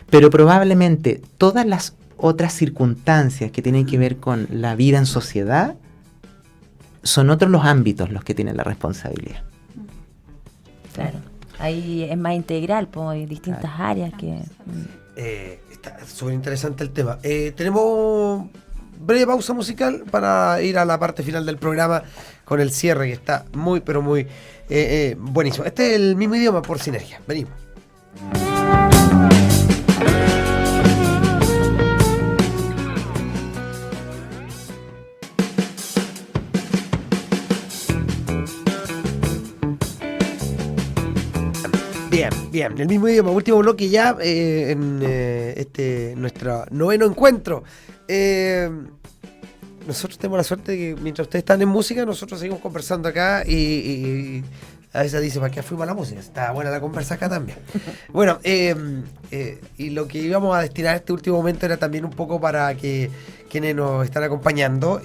Pero probablemente todas las otras circunstancias que tienen que ver con la vida en sociedad son otros los ámbitos los que tienen la responsabilidad. Claro. Ahí es más integral, hay distintas áreas que... Está súper interesante el tema. Tenemos breve pausa musical para ir a la parte final del programa con el cierre, que está muy, pero muy buenísimo. Este es El Mismo Idioma por Sinergia. Venimos. Bien, El Mismo Idioma, último bloque ya en nuestro 9º encuentro. Nosotros tenemos la suerte de que mientras ustedes están en música, nosotros seguimos conversando acá y a veces dicen, ¿para qué fuimos a la música? Está buena la conversa acá también. Bueno, y lo que íbamos a destinar a este último momento era también un poco para que quienes nos están acompañando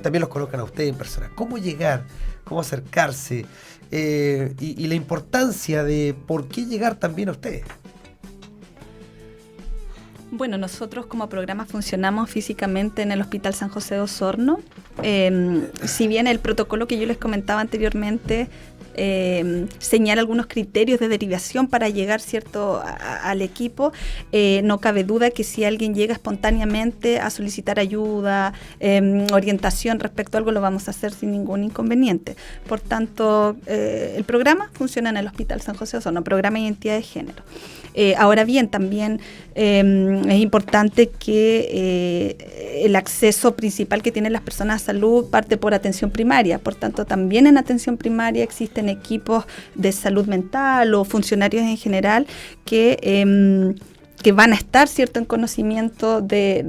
también los conozcan a ustedes en persona. ¿Cómo llegar? ¿Cómo acercarse? Y la importancia de por qué llegar también a ustedes. Bueno, nosotros como programa funcionamos físicamente en el Hospital San José de Osorno. Si bien el protocolo que yo les comentaba anteriormente señala algunos criterios de derivación para llegar, ¿cierto?, al equipo, no cabe duda que si alguien llega espontáneamente a solicitar ayuda, orientación respecto a algo, lo vamos a hacer sin ningún inconveniente. Por tanto, el programa funciona en el Hospital San José de Osorno, programa de identidad de género. Ahora bien, también es importante que el acceso principal que tienen las personas a salud parte por atención primaria. Por tanto, también en atención primaria existen equipos de salud mental o funcionarios en general que van a estar, ¿cierto?, en conocimiento de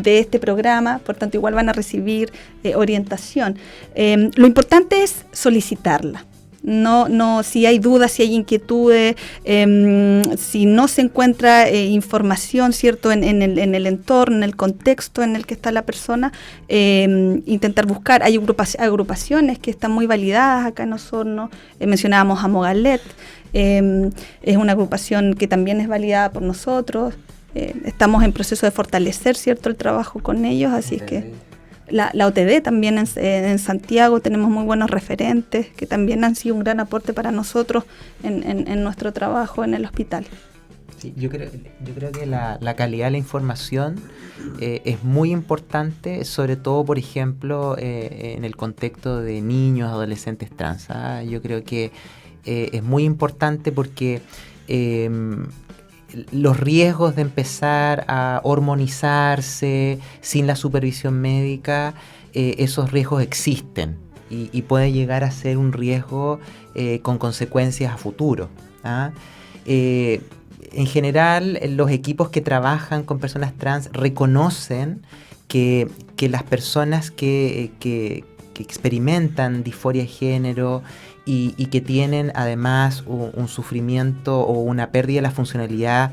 este programa. Por tanto, igual van a recibir orientación. Lo importante es solicitarla. No, si hay dudas, si hay inquietudes, si no se encuentra información, ¿cierto?, en el entorno, en el contexto en el que está la persona, intentar buscar. Hay agrupaciones que están muy validadas acá en Osorno. Mencionábamos a Mogalet, es una agrupación que también es validada por nosotros. Estamos en proceso de fortalecer, ¿cierto?, el trabajo con ellos, así es que... La OTD también en Santiago tenemos muy buenos referentes que también han sido un gran aporte para nosotros en nuestro trabajo en el hospital. Sí, yo creo que la calidad de la información es muy importante, sobre todo, por ejemplo, en el contexto de niños, adolescentes trans. Yo creo que es muy importante porque los riesgos de empezar a hormonizarse sin la supervisión médica, esos riesgos existen y puede llegar a ser un riesgo con consecuencias a futuro. en general, los equipos que trabajan con personas trans reconocen que las personas que experimentan disforia de género y que tienen además un sufrimiento o una pérdida de la funcionalidad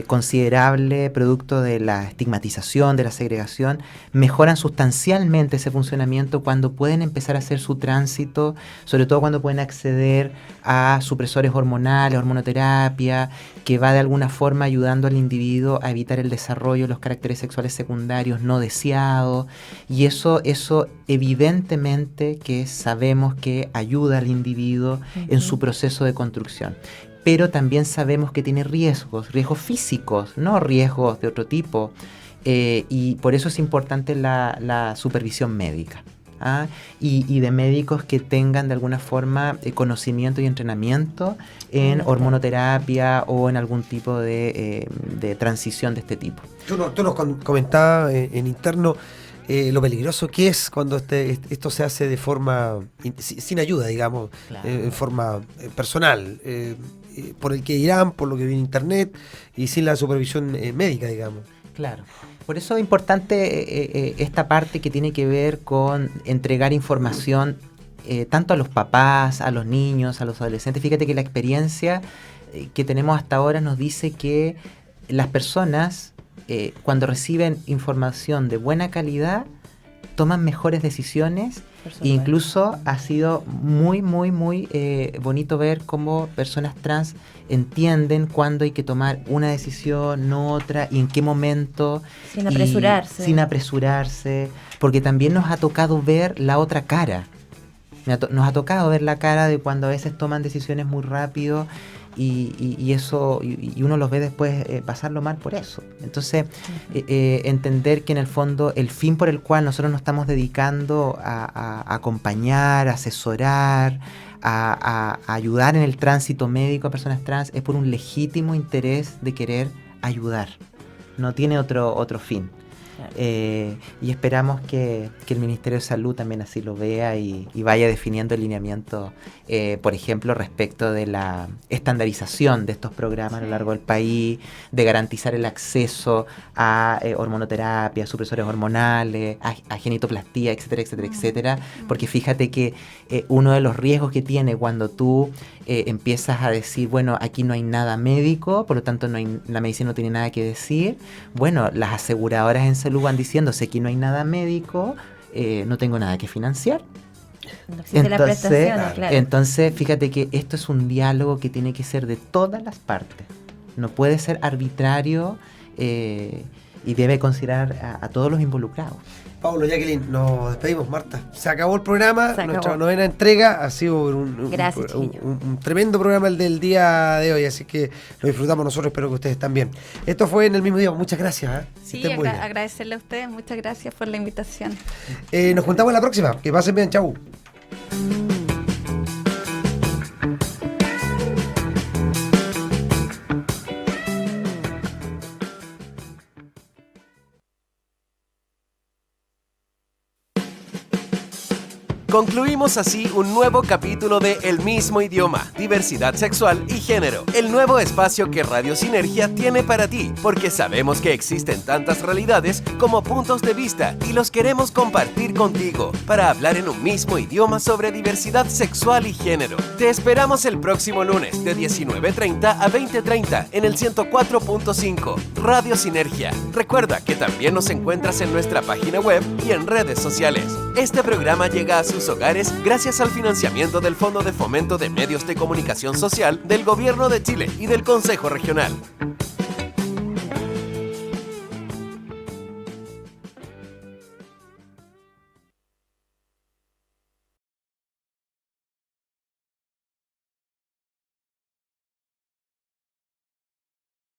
considerable producto de la estigmatización, de la segregación, mejoran sustancialmente ese funcionamiento cuando pueden empezar a hacer su tránsito, sobre todo cuando pueden acceder a supresores hormonales, hormonoterapia, que va de alguna forma ayudando al individuo a evitar el desarrollo de los caracteres sexuales secundarios no deseados, y eso evidentemente que sabemos que ayuda al individuo en su proceso de construcción. Pero también sabemos que tiene riesgos físicos, no riesgos de otro tipo, y por eso es importante la supervisión médica, ¿ah? Y de médicos que tengan de alguna forma conocimiento y entrenamiento en hormonoterapia o en algún tipo de transición de este tipo. Tú nos comentabas en interno lo peligroso que es cuando esto se hace de forma sin ayuda, digamos, claro, en forma personal, por el que irán, por lo que vi en internet y sin la supervisión médica, digamos. Claro. Por eso es importante esta parte que tiene que ver con entregar información tanto a los papás, a los niños, a los adolescentes. Fíjate que la experiencia que tenemos hasta ahora nos dice que las personas cuando reciben información de buena calidad toman mejores decisiones. Incluso ha sido muy bonito ver cómo personas trans entienden cuándo hay que tomar una decisión, no otra, y en qué momento. Sin apresurarse, porque también nos ha tocado ver la otra cara. Nos ha tocado ver la cara de cuando a veces toman decisiones muy rápido y eso, y uno los ve después pasarlo mal por eso. Entonces, entender que en el fondo el fin por el cual nosotros nos estamos dedicando a acompañar, a asesorar, a ayudar en el tránsito médico a personas trans es por un legítimo interés de querer ayudar. No tiene otro fin. Claro. Y esperamos que el Ministerio de Salud también así lo vea y vaya definiendo el lineamiento, por ejemplo, respecto de la estandarización de estos programas a lo largo del país, de garantizar el acceso a hormonoterapia, supresores hormonales, a genitoplastía, etcétera, porque fíjate que uno de los riesgos que tiene cuando tú empiezas a decir, bueno, aquí no hay nada médico, por lo tanto la medicina no tiene nada que decir, bueno, las aseguradoras en salud van diciendo, si aquí no hay nada médico, no tengo nada que financiar. No existe la prestación, claro. Entonces, fíjate que esto es un diálogo que tiene que ser de todas las partes. No puede ser arbitrario y debe considerar a todos los involucrados. Paulo, Jacqueline, nos despedimos. Marta, se acabó el programa, nuestra novena entrega. Ha sido un tremendo programa el del día de hoy, así que lo disfrutamos nosotros, espero que ustedes también. Esto fue En el mismo idioma, muchas gracias. Sí, agradecerle a ustedes, muchas gracias por la invitación. Nos juntamos en la próxima, que pasen bien, chau. Concluimos así un nuevo capítulo de El mismo idioma, diversidad sexual y género, el nuevo espacio que Radio Sinergia tiene para ti, porque sabemos que existen tantas realidades como puntos de vista y los queremos compartir contigo para hablar en un mismo idioma sobre diversidad sexual y género. Te esperamos el próximo lunes de 19:30 a 20:30 en el 104.5 Radio Sinergia. Recuerda que también nos encuentras en nuestra página web y en redes sociales. Este programa llega a sus hogares gracias al financiamiento del Fondo de Fomento de Medios de Comunicación Social del Gobierno de Chile y del Consejo Regional.